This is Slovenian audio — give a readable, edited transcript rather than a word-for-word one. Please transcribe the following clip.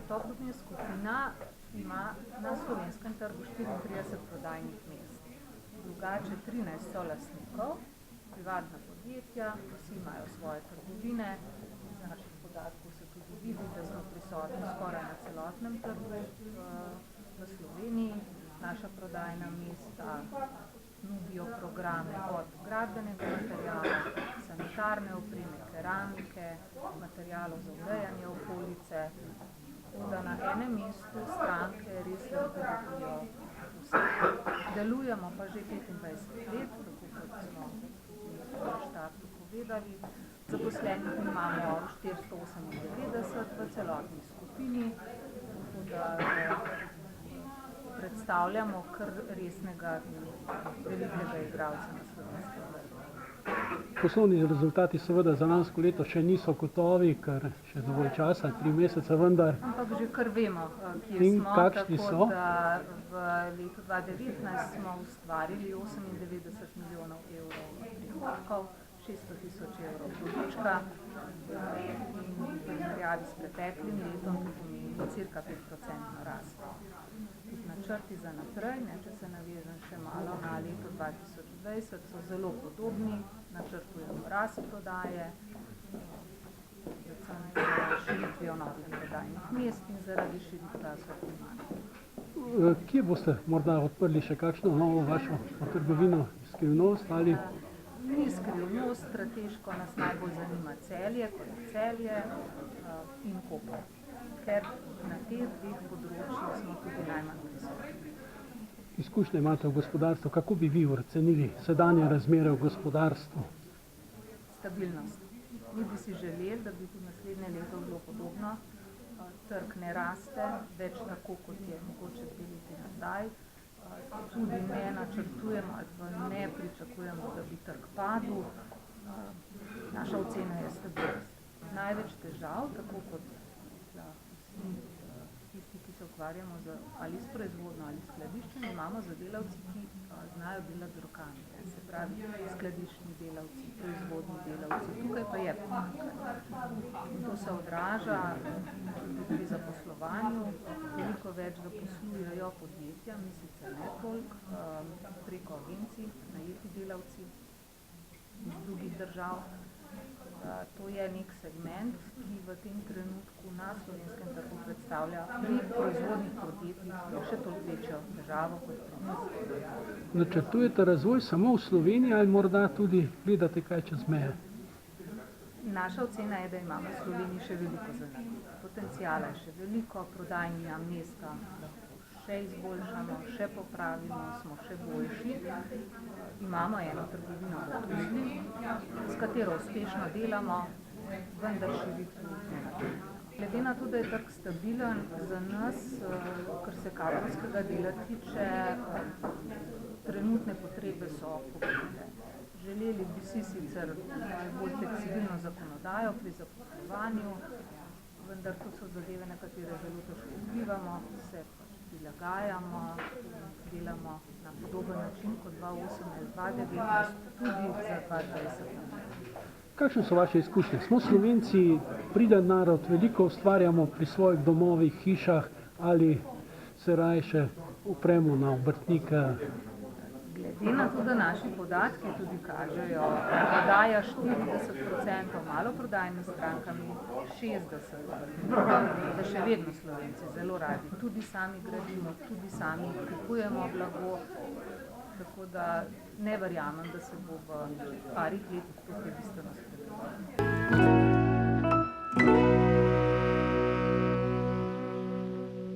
Topotnja skupina ima na slovenskem trgu 34 prodajnih mest, drugače 13 solastnikov, privatna podjetja, vsi imajo svoje trgovine. Iz naših podatkov se tudi vidi, da smo prisotni skoraj na celotnem trgu v Sloveniji. Naša prodajna mesta nudijo programe od gradbenega materiala, sanitarne opreme, keramike, materialov za urejanje okolice. Tako da na enem mestu stranke res lahko dobijo vse. Delujemo pa že 25 let, tako kot smo na štartu povedali. Zaposlenih imamo 498 v celotni skupini, tako da predstavljamo kar resnega in velikega igralca na slovenskem trgu. Poslovni rezultati seveda za lansko leto še niso gotovi, ker še dovolj časa, 3 mesece, vendar. Ampak že kar vemo, kje In smo, kakšni tako so? da v letu 2019 smo ustvarili 98 milijonov evrov prihodkov, 600 tisoč evrov dobička in v primerjavi s preteklim letom to pomeni cirka 5% rast. Tudi načrti za naprej, če se navežem še malo na leto 2020, so zelo podobni. Načrtujemo rast prodaje, predvsem z širitvijo novih prodajnih mest in zaradi širitve asortimana. Kje boste morda odprli še kakšno novo vašo trgovino, skrivnost ali? Ni skrivnost, strateško nas najbolj zanima Celje, kot Celje in Koper, ker na teh dveh področjih smo tudi najmanj prisotni. Izkušnje imate v gospodarstvu, kako bi vi ocenili sedanje razmere v gospodarstvu? Stabilnost. Mi bi si želeli, da bi tudi naslednje leto bilo podobno. Trg ne raste, več tako, kot je mogoče 2 leti nazaj. Tudi ne načrtujemo ali pa ne pričakujemo, da bi trg padel. Naša ocena je stabilnost. Največ težav, tako kot vsi tisti, ki se ukvarjamo ali s proizvodnjo ali skladiščenjem, imamo za delavci, ki znajo delati z rokami. Se pravi, skladiščni delavci, proizvodni delavci, tukaj pa je pomanjkanje. To se odraža tudi pri zaposlovanju, veliko več zaposlujejo podjetja, mi sicer ne toliko, preko agencij, najeti delavci iz drugih držav. To je nek segment, ki v tem trenutku na slovenskem trgu predstavlja pri proizvodnih podjetjih še toliko večjo težavo kot pri nas. Načrtujete razvoj samo v Sloveniji ali morda tudi gledate kaj čez meje? Naša ocena je, da imamo v Sloveniji še veliko za narediti. Potenciala je še veliko, prodajna mesta lahko še izboljšamo, še popravimo, smo še boljši. Imamo eno trgovino v Tuzli, s katero uspešno delamo, vendar širitve ne načrtujemo. Glede na to, da je trg stabilen, za nas, kar se kadrovskega dela tiče, trenutne potrebe so pokrile. Želeli bi si sicer bolj fleksibilno zakonodajo pri zaposlovanju, vendar to so zadeve, na katere zelo težko vplivamo, se prilagajamo, delamo na podoben način kot 2018-2019, tudi za 2020. Kakšne so vaše izkušnje? Smo Slovenci priden narod, veliko ustvarjamo pri svojih domovih, hišah ali se raje še upremo na obrtnike? Glede na to, da naši podatki tudi kažejo, prodaja 40%, maloprodajnimi strankami 60%, da še vedno Slovenci zelo radi, tudi sami gradimo, tudi sami kupujemo blago, tako da ne verjamem, da se bo v parih letih to bistveno spremenilo.